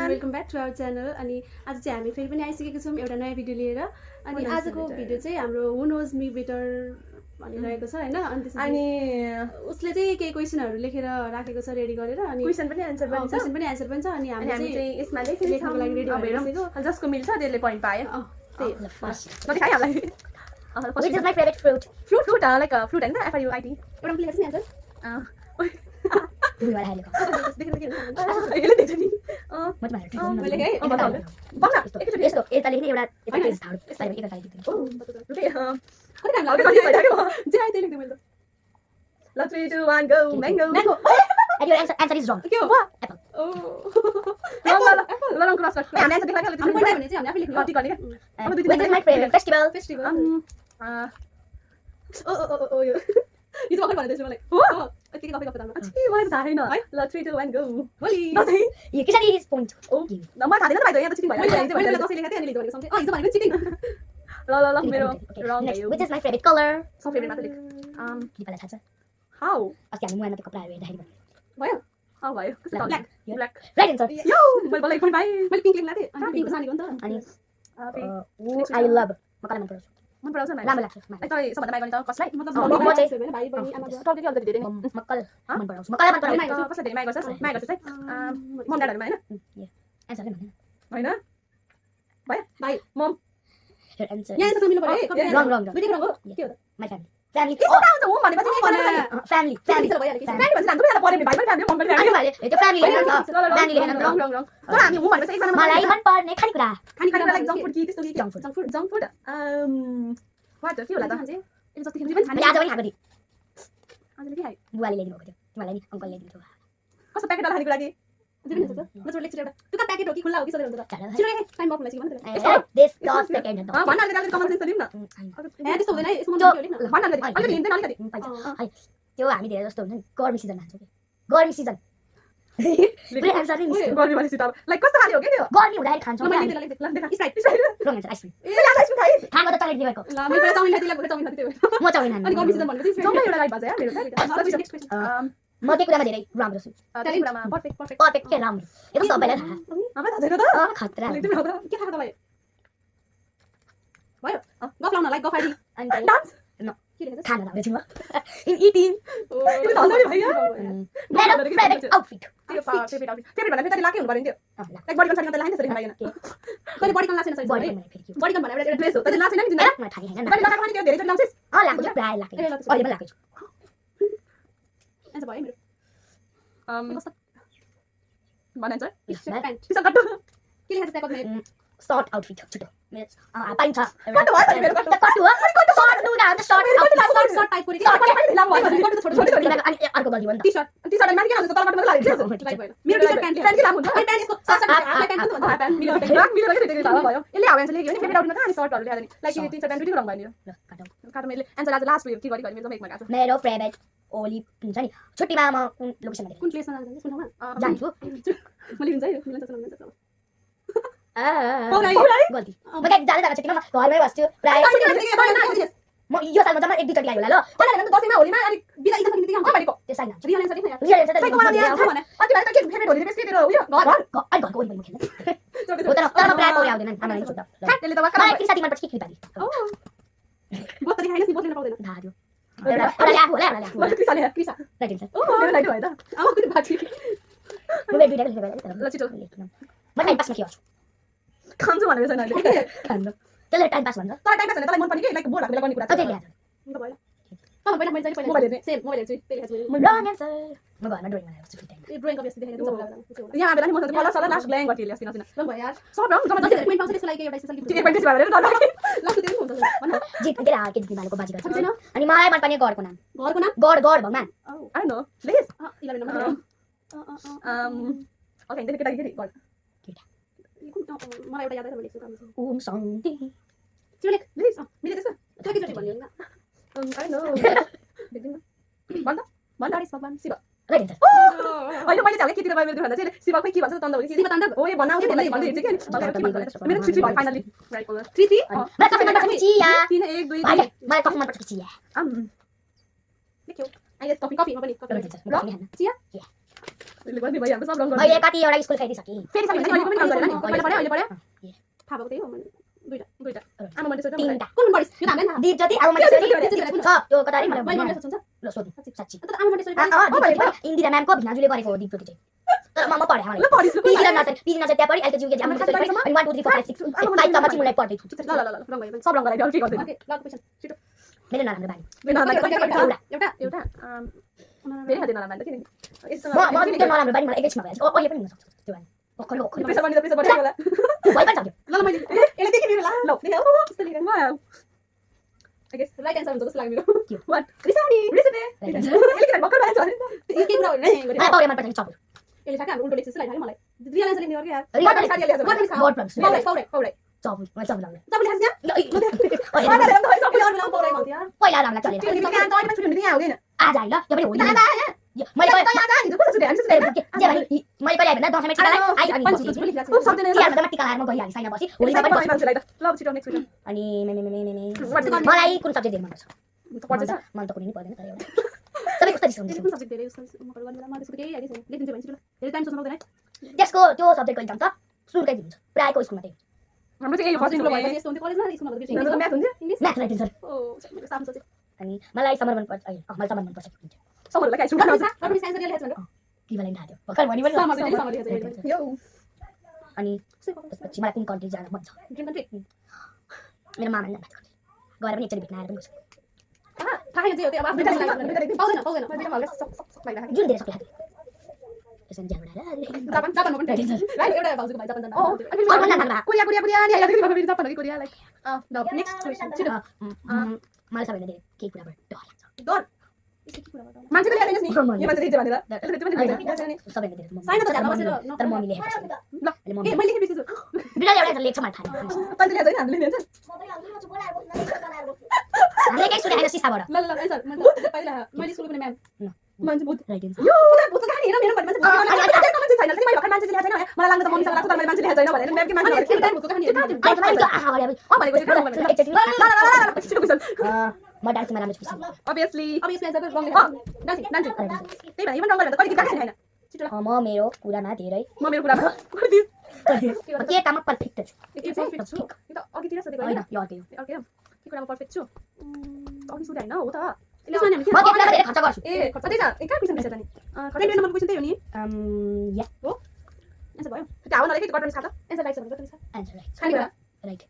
everyone. Welcome back to our channel. अनि आज चाहिँ हामी फेरि पनि आइसकेको छौं एउटा नयाँ भिडियो लिएर अनि आजको भिडियो चाहिँ हाम्रो who knows me better भनिरहेको छ हैन अनि उसले चाहिँ केही क्वेशनहरु लेखेर राखेको छ रेडी गरेर अनि क्वेशन पनि आन्सर पनि छ अनि हामी चाहिँ यसमा लेख्नको लागि रेडी भएर जसको मिल्छ त्यसले पॉइन्ट पायो Which is my favorite fruit? Fruit like a fruit and the fruit. एउटा पनि लेख्छ नि आन्सर We were having यसको यता लेख्ने एउटा यता पेज थाल्नु यसलाई यता थाल्नु Let's 3, 2, 1 go mango. And your answer is wrong. Apple. Long cross. Answer भने चाहिँ हामी आफै लेख्नु Which is my favorite festival? यो भर्खर भन्दैछु मलाई यतिकै गफ गफ गर्नु मलाई थाहा छैन है ल 3 2 1 गो होली यो किसरी इज पोइन्ट नम्बर थाहा छैन त भाइ यहाँ त चिटिङ भयो मैले दसैँ लेखेको थिएँ अनि लिज भनेको सम्झे हिजो भनेको चिटिङ ल मेरो रङ भयो Which is my favorite color? Sub favourite मात्र लेख दिपालाई थाहा छ हाउ अस्ति हामी मुहानमा त्यो कपडा हेर्दाखेरि भयो हाउ भयो ब्ल्याक ब्ल्याक राइट आन्सर यो मैले बोलेको पनि भाइ मैले पिङ्क लेख्न थिएँ अनि पिङ्कको सानीको नि त अनि I love म कला मन पराउँछु मन पराउँछ नि राम्रो लाग्छ लाइक तपाईँ सबभन्दा माया गर्ने त कसलाई मतलब म चाहिँ भाइ बहिनी आमा बुवा टपिक अलिकति धेरै नै मक्कल मन पराउँछु म कला मन पराउँछु कसलाई धेरै माया गर्छ चाहिँ मम ड्याडहरुमा हैन आन्सर नै भन्दैन हैन भयो भाइ मम आन्सर यहाँ एन्सर मिल्नु पर्यो है रङ दुईटै रङ हो के हो त my family family यस्तो आउँछ हो भनेपछि family फ्यामिली चलो भइहाल्यो फ्यामिली भन्छ हामी त पढ्ने भाइ पनि फ्यामिली मम पनि अनि मैले त्यो family लेखेन त family लेखेन त रङ तर हामी हो भनेपछि एकजना मलाई मन पर्ने खानेकुरा खाने लाइक जङ्क फुड कि त्यस्तो कि junk food junk food what के होला त खान्छ यसले जति खान्छ पनि मैले आज पनि खाएको थिएँ आजले के खाइ बुवाले ल्याइदिनु भएको थियो मलाई नि अङ्कलले ल्याइदिनु थियो कस्तो प्याकेट खानेको लागि जे पनि हुन्छ म चाहिँ लेख्छु एउटा त्यो त प्याकेट हो कि खुल्ला हो कि सधैँ हुन्छ त छिटो लेख टाइम अफ हुँदैछ कि भन्नु this 10 सेकेन्ड भन्न अलिकति कमन सेन्स दिउँ न ए त्यस्तो हुँदैन यसो मन के लेख्न भन्न अलिकति हिँड्दैन अलिकति त्यो हामी धेरै जस्तो हुन्छ नि गर्मी सिजनमा खान्छौँ कि गर्मी सिजन पुरै आन्सर नै मिस्यो गर्मी भनेपछि त लाइक कस्तो खाले हो के त्यो गर्मी हुँदाखेरि खान्छौँ ल कि मैले हामी। लेख्दै लेख्दै स्प्राइट रङ आन्सर आइसक्रिम ए लास्ट आइसक्रिम खाइ खाएको त चक्लेट दिएको ल मैले पहिला चाउमिन खाइदिएँ पुरै चाउमिन खाइदिएँ म चाउमिन अनि खान्छु गर्मी सिजन भनेपछि जम्मै एउटा लाइट बजायो मेरो नेक्स्ट क्वेशन म त्यो कुरामा धेरै राम्रो छु त्यही कुरामा पर्फेक्ट पर्फेक्ट पर्फेक्ट के राम्रो यो त सबैलाई थाहा हामी थाहा छैन त खतरा लेख्दिनु न त के थाहा तपाईँ भयो गफ लाउन लाइक गफ आइडी अनि डान्स के लेखेछ खाना लाउँदैछु म इन इटिङ तिमी त हँसाउने भइया मेरो फेभरेट आउटफिट त्यो फेभरेट आउट फेभरेट भन्दा फेरि लाकै हुनु पर्यो नि त्यो लाइक बडी कन्सर्ट लाग्दैन त्यसरी खाइदैन कहिले बडी कन लाग्छ सरी बडी बडी बनाइ फेरि के कन भनेर एउटा ड्रेस हो त्यसले लाग्दैन नि तिमीलाई म थाहा छैन कहिले लगाएको पनि त्यो धेरै चोटि लाउँछिस् लाग्छ प्राय लाग्छ अहिले पनि लाग्छ एन्सर भयो मेरो भन्छ प्यान्ट टी-सर्ट कट्टो के लेखेछ त्यहाँ कति सर्ट आउटफिट छिटो पाइन्छ कट्टो भयो मेरो कट्टो कट्टु हो सर्ट लुगा हो सर्ट सर्ट सर्ट टाइप गरेको कट्टो पनि लामो भयो कट्टो त छोटो छोटो अनि अर्को गल्ती भयो नि टी-सर्ट टी-सर्ट माथि के हाल्छ तल कट्टो मात्र लाग्यो लाइक भयो मेरो टी-सर्ट प्यान्ट प्यान्ट के लामो हुन्छ अनि प्यान्ट यसको सर्ट सर्ट हाफ प्यान्ट पनि भन्छ प्यान्ट मिलेर मिलेर के त्यो भयो यसले हाउ एन्सर लेख्यो नि फेभरेट आउटमा त अनि सर्टहरु ल्याएर नि लाइक टी-सर्ट प्यान्ट दुईटै रङ भयो नि ल काटौँ काटो मैले एन्सर आज लास्ट उयो के गरि मेरो एकमा गएको मेरो फेभरेट ओली हुन्छ नि छुट्टीमा म कुन लोकेसनमा कुन प्लेसमा जान्छ कुन ठाउँमा जान्छु मैले हुन्छ है मिलन सक्छ गल्ती म कहीँ जाँदा छुट्टीमा म घरमै बस्छु प्राय म यो सालमा जम्मा एक दुईचोटि आयो होला ल दसैँमा होलीमा अलिक बिदा इज्जत दिने बित्तिकै पढेको त्यो साइन रियल एन्सर लेख्न रियल एन्सर साइको मलाई याद छ भने अनि भाइ त के फेभरेट होली बेस के तेरो उयो घर अनि घरको वरिपरि म खेल्ने हो तर म प्राय पौडी आउँदैन आमाले नि सोध्दा त्यसले त वाक्क मलाई एकदिन साथी मनपर्छ कि कृपाली बोतरी खाइन बोतली पाउँदैन थाहा थियो एउटा आफू होला एउटा आफू होला कृष्णले कृष्ण राइट एन्सर मेरो लाइट भयो त अब कुन बाकी म दुईटा लेखेको तर ल छिटो म टाइम पासमा के गर्छु खान्छु भनेको छैन अहिले खानु त्यसले टाइम पास भन्छ तर टाइम पास भने तँलाई मन पर्ने के लाइक बोर लाग्ने गर्ने कुरा त्यही याद हुन्छ भयो ल पहिला मैले चाहिँ मोबाइल हेर्ने सेम मोबाइल हेर्छु त्यही लेखेछु रङ एन्सर म घरमा ड्रइङ बनाएको छु फ्री टाइम ए ड्रइङ कपी अस्ति देखेको छु यहाँ बेला नि म कलर सलर लास्ट ग्ल्याङ गर्थेँ अस्ति नसिना रङ भयो यार सब रङ जम्मा जति पोइन्ट पाउँछ त्यसको लागि एउटा स्पेशल गिफ्ट एक पॉइंट भएर ल लास्ट त्यो हुन्छ भन्न जित के के जित्ने मालेको बाजी गर्छ छैन अनि मलाई मन पर्ने गडको नाम घरको नाम गड गड भगवान I know lace 11 number okay त्यसले केटा केटी गड मलाई एउटा याद आयो मैले लेख्छु ओम शान्ति त्यो लेख लेस मिले त्यसो त्यो के भन्यो नि आई नो भन्छ भन्छ भगवान शिव राइट एन्सर होइन मैले चाहिँ केटी तपाईँ मेरो भन्दा चाहिँ शिव खै के भन्छ तन्द हो कि शिव ताण्डव ओ यो भन्नु आउँछ भन्दै भन्दै हिँड्छ कि मेरो 3 भयो फाइनली राइट कलर 3 3 मलाई कफी मन पर्छ कि चिया 3 1 2 भाइ मलाई कफी मन पर्छ कि चिया लेख्यो आई गेस कफी कफी म पनि कफी राइट एन्सर चिया त्यसले पनि भइहाल्छ सब रङ गर्नु मैले कतिवटा स्कुल खाइदिइसकेँ फेरि सबै अहिले पनि काम गरेन अहिले पढ्यो अहिले पढ्यो थाहा भएको त्यही हो मैले दुईटा आमा मैले सोध्नु तीनटा कुन पढिस यो नाम हैन दिप जति अब मैले छ त्यो कता रे मलाई मैले भन्नु सोध्छ ल सोध्नु साच्ची त आमा मैले इन्दिरा म्यामको भिनाजुले गरेको हो दिप जति चाहिँ तर म पढेँ मलाई ल पढिस ल पिजी नर्सरी त्यहाँ पढी अहिले जिउके अनि 1 2 3 4 5 6 5 सम्म चाहिँ मलाई पढ्दै छु ल रङ भयो सब रङ गराइदियो के गर्दैन ओके ल क्वेशन छिटो मेरो नराम्रो बानी एउटा एउटा फेरि हाते नराम्रो किन म त्यो नराम्रो बानी मलाई एकैछिनमा भइहाल्छ अहिले पनि हुन सक्छ त्यो बानी भर्खर भर्खर प्रेसर बढ्यो होला भइ पनि सक्यो ल मैले यसले देखि मेरो ल देखौ यस्तो लेखेर wow I guess right answer हुन्छ जस्तो लाग्यो मेरो वाट रिसाउने रिसने एलिकन भर्खर भएछ यो के कुरा हो नि गरे मलाई पौडे मन पर्छ चप यसले ठ्याक्कै हाम्रो उल्टो लेख्छ जस्तो लाग्यो मलाई रियल आन्सर लेख्ने हो क्या रियल साथी ल्याछ वाट इज बोर्ड प्रब्लम पौडे पौडे पौडे चप मलाई चप लाग्यो तपाईले खान्छ पहिला अरू पौडे भन्थ्यो यार पहिला राम्रो चलेन आज आइ ल यो पनि होइन मैले मैले कहिले भन्दा दसैँमा टिका लगाएँ आई अनि तिहारमा टिका लगाएर म गइहालेँ साइना बसी होलीमा पनि बस्छु अनि मलाई कुन सब्जेक्ट धेरै मनपर्छ मन त कुनै नि पर्दैन तर एउटा सबै कस्तो रिसाउँदैछ कुन सब्जेक्ट धेरै युज गर्छु म गर्न मलाई त्यसको केही आइडिया छैन लेखिन्छ भने छिटो धेरै टाइम सोच्नु पर्दैन त्यसको त्यो सब्जेक्टको एक्जाम त सुरुकै दिन्छ प्रायको स्कुलमा त्यही हाम्रो चाहिँ फर्स्ट स्कुलमा भएपछि यस्तो हुन्छ कलेजमा स्कुलमा त हाम्रो म्याथ हुन्छ इङ्ग्लिश म्याथ राइटिङ सर ओ मैले साफ सोचे अनि मलाई समर मन पर्छ मलाई समर मन पर्छ सबैलाई काइ छु तपाईले साइन्स रियल हेर्छ भने इक्विभलेन्ट थाहा थियो भर्खर भनि समर यो अनि त्यसपछि मलाई कुन कन्ट्री जान मन छ ड्रिम कन्ट्री मेरो मामाले जान भएको गएर पनि एकचोटि भेट्न आएर पनि गएको थाहा चाहिँ हो त्यो अब आफ्नो पाउँदैन जुन धेरै सक्ला यसरी जान बनाएर जापानमा पनि राइट एउटा भाउजूको भाइ जापान जानु अर्को नाम नाम कोरिया कोरिया कोरिया नि आइला फेरि Japan Korea like next question छिटो मलाई सबैभन्दा धेरै केही कुराबाट डर लाग्छ डर यसो के कुरा गर्दा मान्छेले ल्याइदिनुहोस् नि यो मान्छे दिन्छ भनेर सबैभन्दा धेरै साइना त जानु बसेर तर मम्मीले हेरेको छ ल अहिले ए मम्मी मैले लेखेको छु बिना एउटा लेख्छ मलाई थाहा छैन तैँले ल्याइदिन्छ हामीले लिन्छ हामीले केही सुने होइन सिसाबाट ल ल एन्सर मैले पहिला मैले स्कुलको पनि म्याम मान्छे बहुत राइटिङ यो भूत कहानी हेर मेरो भन्ने मान्छे छैन मलाई भर्खर मान्छे ल्याएको छैन मलाई लाग्छ त मम्मीसँग लाग्छ तर मैले मान्छे ल्याएको छैन भनेर म्यामकै मान्छे भूतको कहानी हेर म डान्समा राम्रो छु obviously अब यसले एन्सर रङ लेख्छ डान्सिङ डान्सिङ त्यही भएर इभन रङ गरेर कहिले गएको छैन म मेरो कुरामा धेरै म मेरो कुरामा गरिदिस म के काममा पर्फेक्ट छु के पर्फेक्ट छु यो त अघितिर सोधेको होइन होइन यो अर्कै हो अर्कै के कुरामा पर्फेक्ट छु अघि सोधे होइन हो त यसमा हामी म के कुरामा धेरै खर्च गर्छु ए त्यही त एकै क्वेशन रहेछ त नि खर्च नम्बर क्वेशन त्यही हो नि या हो एन्सर भयो त्यो हाउ नलेखे गर्नु छ त एन्सर राइट छ भने कति छ एन्सर राइट खाली कुरा राइट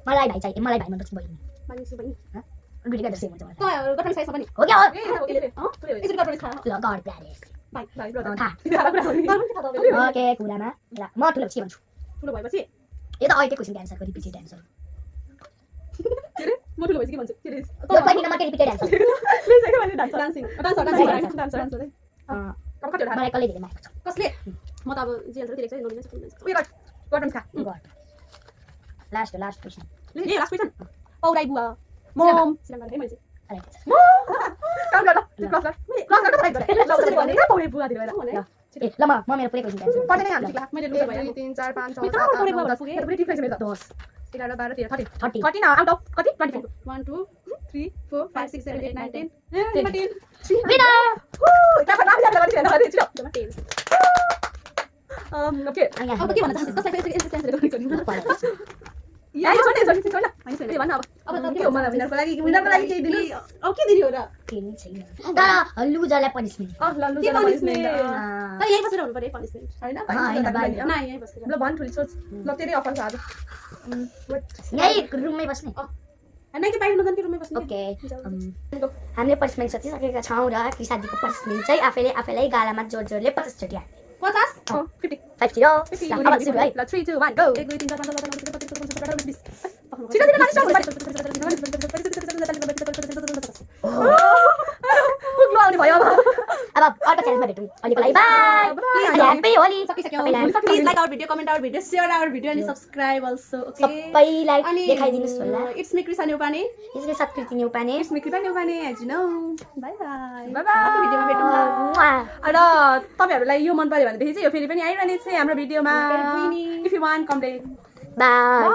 मलाई भाइ चाहिए मलाई भाइ मनपर्छ बहिनी मानिस बहिनी गुडीका जस्तै हुन्छ मलाई त गठन साइजमा पनि हो क्या हो ए हो केले एकचोटि गठन थाहा ल गड प्यारेस भाइ भाइ ब्रदर थाहा कुरा हो नि गर्नु के थाहा तपाईले ओके कुरामा ल म ठुलो के भन्छु ठुलो भएपछि यो त अहिले क्वेसनको एन्सरको रिपिटेड एन्सर के रे म ठुलो भएपछि के भन्छु के रे यो पनि नम्बर के रिपिटेड एन्सर लेखेको मैले डान्स डान्सिङ डान्सर अब कति होला मलाई कहिले धेरै मार्क्स छ कसले म त अब जे एन्सर दिएको छ नोमिनेसन सक्नुहुन्छ उयो गर्नु छ गड लास्ट क्वेसन ए लास्ट क्वेशन पौराई बुवा मम सिलंगा है मैले राइट काम गर ल क्लास गर टाइप गर ल उसले भने के पौडे बुवा दिएर ल ए ल म मेरो पुरै क्वेसन एन्सर कति नै हाल्नु मैले लुज भयो 1 2 3 4 5 6 मैं 7 कहाँ 8 पौडे 9 बुवा 10 पुगे? ये तो डिफरेंस में 10 11 12 13 14 30 14 ना आउट अफ कति 24 1 2 3 4 5 6 7 8 9 10 ए 10 विनर क्या भन्नु आफैले गर्नु भने छिटो जम्मा 10 ओके अब के भन्न चाहन्छस् कसलाई फेरि एन्सर गर्नु या यो छोड्ने छोड्ला हैन छैन ए भन्न अब अब के हो मलाई विनरको लागि केही दिनु अब के दिनु हो र के नि छैन तर लुजरलाई पनिशमेन्ट ल लु के जला पनिशमेन्ट पनिशमेन्ट तर यही बसेर हुनु पर्यो पनिशमेन्ट हैन हैन बाहिर न यही बसेर ल भन ठुली सोच ल तेरै अफर छ आज यही रुममै बस्ने हैन कि बाहिर नजान कि रुममै बस्ने ओके हामीले पनिशमेन्ट सकिसकेका छौँ र कृषाजीको पनिशमेन्ट चाहिँ आफैलाई गालामा जोडले 50 चोटि हाल्ने 50 50 50 अब सुरु है ल 3 2 1 गो 1 2 3 4 5 6 7 8 9 10 छिटो छिटो मानिस पुग्नु आउने भयो अब अब अर्को च्यालेन्जमा भेटौँ अहिलेको लागि bye happy Holi please like our video comment our video share our video अनि सब्स्क्राइब अल्सो ओके सबैलाई देखाइदिनुस् होला इट्स मी कृष्णा न्युपाने यसले संस्कृति Neupane it's me Kripa Neupane as you know bye bye bye bye अर्को भिडियोमा भेटौँ र तपाईहरुलाई यो मन पर्यो भनेदेखि चाहिँ यो फेरि पनि आइरहने छ हाम्रो भिडियोमा if you want comment by